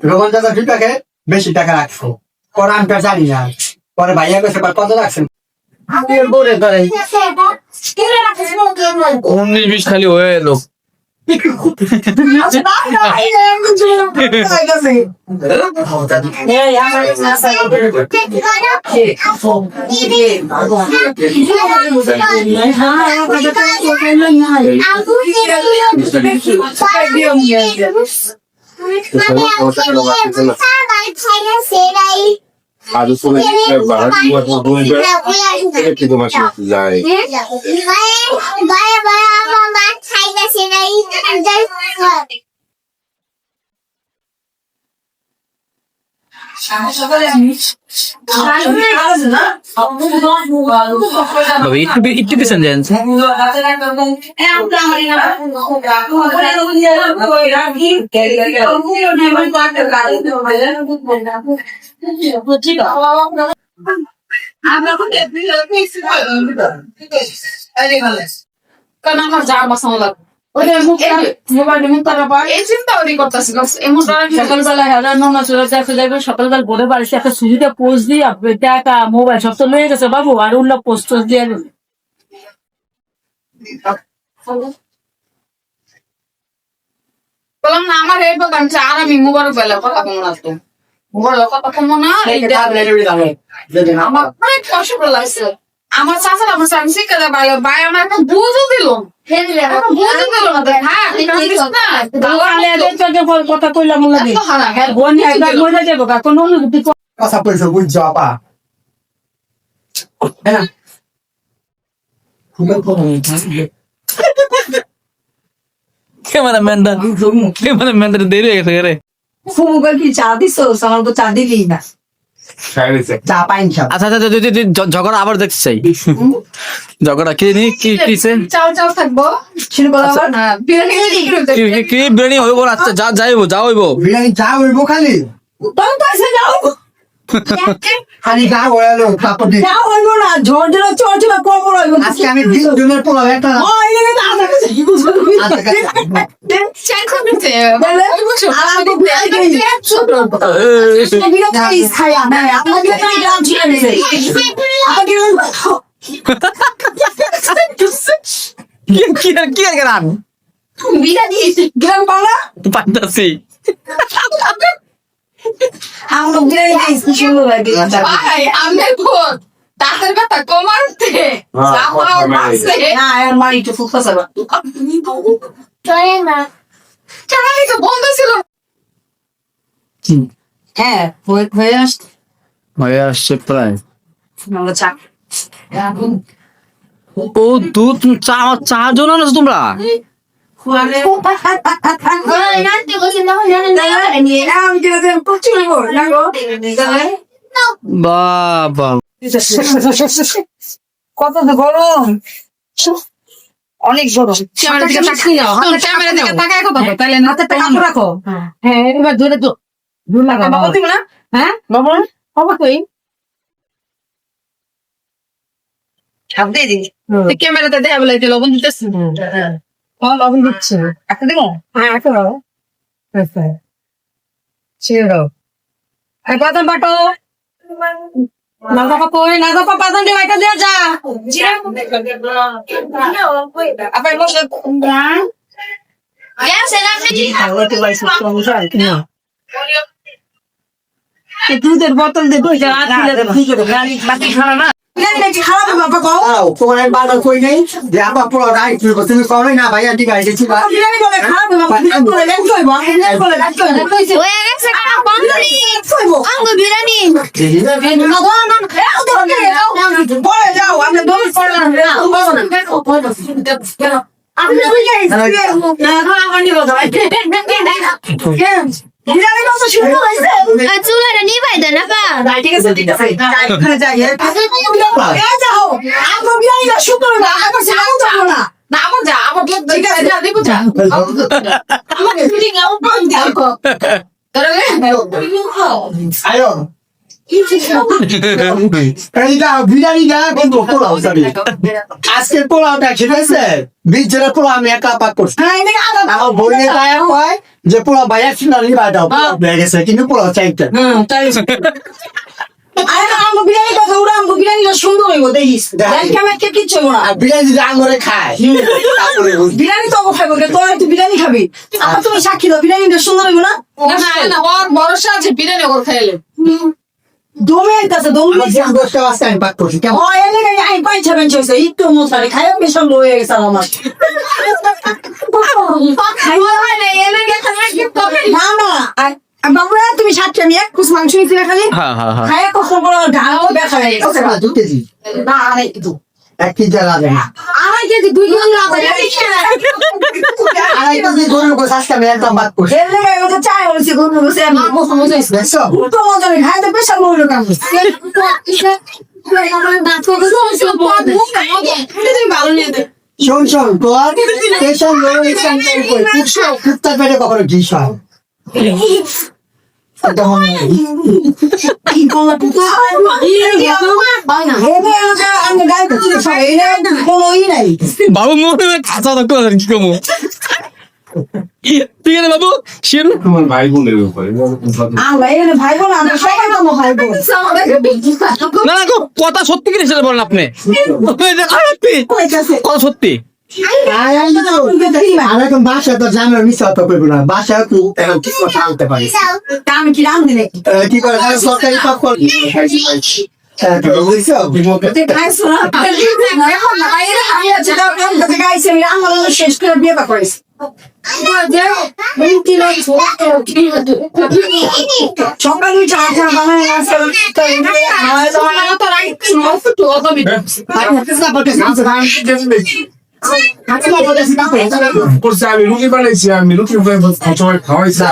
রোহন দাদা দুটাকে বেশি টাকা রাখছো পরে আমি তো জানি না পরে ভাইয়া কাছে কত রাখছেন আমি বলে ধরে 19-20 খালি হয়ে এলো আলু চলে তোমার সাথে যায় একটু পিছন যান আমার যা বাসানো লাগবে সকালবেলা বোর্ডে বাড়িতে একটা সুজিতে পোস্ট দিয়ে টাকা মোবাইল সব তো লয়ে গেছে বাবু আর উল্লা পোস্ট দিয়ে বললাম না আমার এই দোকান আর আমি মোবাইল বেলা কথা কমন আসতো মোবাইল কথা কমন না আমার অনেক কষ্ট করে লাগছে আমার চাচার আমার সামসি কাজে বাইরে ভাই আমার একটা বুঝও দিল কথা কইলাম কথা বলছো বুঝছো আপা ক্যামেরাম্যানটা দেরি হয়ে গেছে রে মোবাইল কি চা দিছো আমার তো চা দিলি না চা পাইন সব আচ্ছা আচ্ছা ঝগড়া আবার দেখতে চাই ঝগড়া কি কিসে চাও চাও থাকবো ছিল বলা না বিরিয়ানি কি বিরিয়ানি হইব আচ্ছা যা হইব বিরিয়ানি চা হইব খালি তুমি তো এসে যাও খালি গা হইলো তারপর যা হইবো না ঝড় ঝড় চড় চড় পড় পড় হইবো আজকে আমি দিন দিনের পর একটা চাই করতে বলে আলাদা বিরিয়ানি খাই না আপনাকে গ্রাম ছিল কি গ্রাম বিরিয়ানি গ্রাম পাওয়া পান্তাসি আমরা বিরিয়ানি স্পেশাল লাগে ভাই আমি কোন তাদের কথা কমাতে আমার মাসে না আর মারি তো ফুফা সাবা চলে না চালাই তো বন্ধ ছিল হ্যাঁ হয়ে আসছে প্রায় আমরা চা ও দুধ চা জন্য না তোমরা বাবা কত গরম অনেক গরম ক্যামেরা দিকে তাকায় কথা তাহলে হাতে টাকা রাখো হ্যাঁ এবার ধরে তো দূর লাগা বাবা দিব না হ্যাঁ বাবা বাবা কই ছাপ দিয়ে দিই ক্যামেরাতে দেখা বলে এটা লবণ দিতেছি হ্যাঁ লবণ দিচ্ছি একটা দিব হ্যাঁ একটা দাও ছেড়ে দাও আর বাদাম বাটো নাজা কই নাজা পাপা দান দিও এটা দিয়ে যা জিরা আপা বসে ইয়া সেরা খাজি দুধের বোতল দিয়ে দুইটা আছিলে গাড়ি বাকি খানা না খারাপ বাবা কও তোমার বাজার কই নেই যে আপা পুরো রাইট তুমি কই না ভাইয়া ঠিক আছে ঠিক আছে বিরিয়ানি বলে খারাপ বাবা বলে লেট কইবো লেট বলে লেট কইবো কইছে ওই গেছে কাটা বন্ধরি কইবো আঙ্গ বিরিয়ানি না বলে যাও আমি দোল করলাম না আমি বিরিয়ানি না না আমি বলতে কেন বিরিয়ানি কত শুরু হইছে চুলাটা নিভাই দেন না বা ঠিক আছে ঠিক আছে এখানে যাই এ যাও আমি বিরিয়ানি না শুরু না আমার যাও যাবো না না আমার যা আমার ঠিক আছে যা দেব যা আমাকে ফিলিং আউট বন্ধ দাও তোরে আয়ো এইটা বিরিয়ানি না কিন্তু পোলাও যাবে আজকের পোলাওটা ঠিক আছে বীজের পোলাও আমি একা পাক করছি আমার বোনের গায়ে কয় যে পোলাও ভাইয়া ছিল নিবা দাও হয়ে গেছে কিন্তু পোলাও চাইতে আর বিরিয়ানি যদি আঙুরে খায় তারপরে বুঝবি। বিরিয়ানি তো খাইবো তোর তুই বিরিয়ানি খাবি আমার তুমি সাক্ষী দাও বিরিয়ানিটা সুন্দর হইব না ভরসা আছে বিরিয়ানি করে খাইলে দমে আইতাছে দমে আমার যে দশটা বাজতে আমি পাক করছি কেমন আমি পাইছা বেঞ্চ হয়েছে একটু মশারি খাইও বেশন হয়ে গেছে আমার না না বাবু তুমি সাতটা আমি এক কুচ মাংস নিয়ে খালি হ্যাঁ হ্যাঁ হ্যাঁ খাইয়া কষ্ট করে ঢাকাও দেখা যায় দু কেজি না আরে একটু এক কেজি লাগে না আড়াই কেজি 2 কেজি লাগবে আড়াই কেজি গরুর গোছ আজকে আমি একদম পাক করছি এর লেগে ওটা চাই হইছে গরু বসে আমি দেখছো তো মজা নেই খাইতে বেশন মনে কাম শোন শোন তোর পেশন রয়েছেন কুত্তার পেটে কখনো ঘিস হয় এটা মনে হয়। কি কোলা পুতা বাইনা হেবে আমি গায় কিছু সব এই কোনো ই নাই বাবু মনে হয় খাঁচা তো করে কি কমু ঠিক আছে বাবু শির তোমার ভাই বোনের উপরে আমরা এখানে ভাই বোন আমরা সবাই তো ভাই বোন না না গো, কথা সত্যি কি সেটা বলেন আপনি কথা সত্যি আর এখন বাসা তো জানার মিশা তো করবো না বাসা তো এখন কি কথা আনতে পারি আমি কি রাম দিলে কি করে সরকারি পাক করবি বুঝছো খাইছো না এখন না বাইরে আমি আছে তো কাম করতে গাইছে আমি আমার শেষ করে বিয়ে করেছি সকাল উঠে আটা বানায় আসে করছে আমি রুটি বানাইছি আমি রুটি সবাই খাওয়াইছি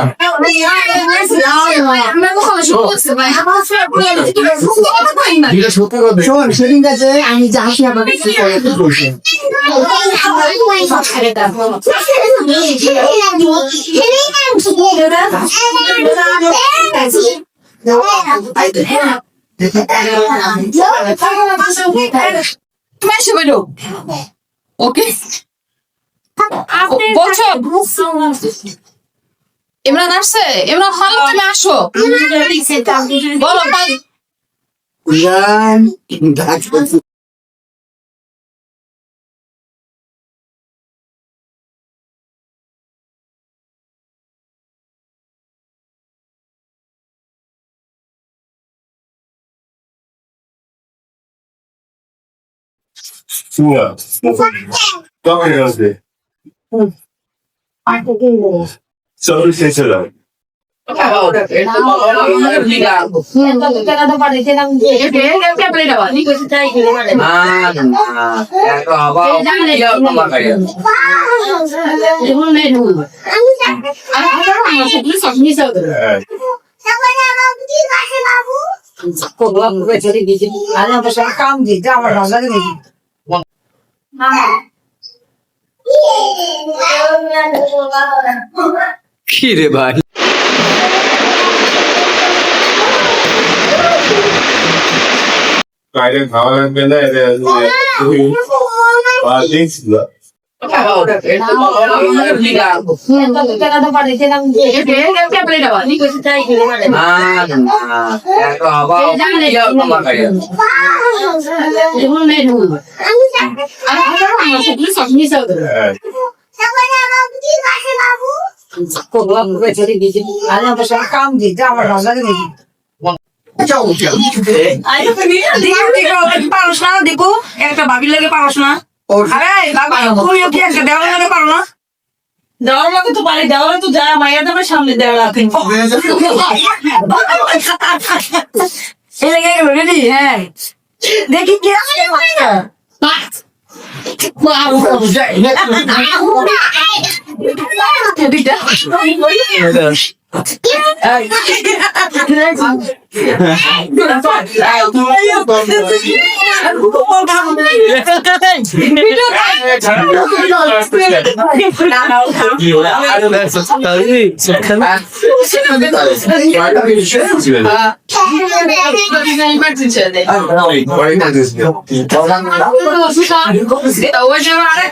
এটা সত্যি কথা শোন সেদিন কাছে আমি যে হাসি আপনাকে বলছি ওকে বলছো ইমরান আসছে ইমরান ভালো তুমি আসো বলো Sua. Toma aí, você. Só licença, não. কাম দিতে আমার ভালো লাগে নাকি কি রে ভাই Kayden havalan bela কাম দিতে আমার ভালো লাগে নাকি পড়াশোনা দেখো একটা ভাবির লাগে পড়াশোনা তুমিও কি একটা দেওয়ার লাগে পারো না দেওয়ার লাগে তো পারি দেওয়ালে তো যায় মায়ের তোমার সামনে দেওয়া রাখেন রেডি হ্যাঁ দেখি কি Hoje eu era.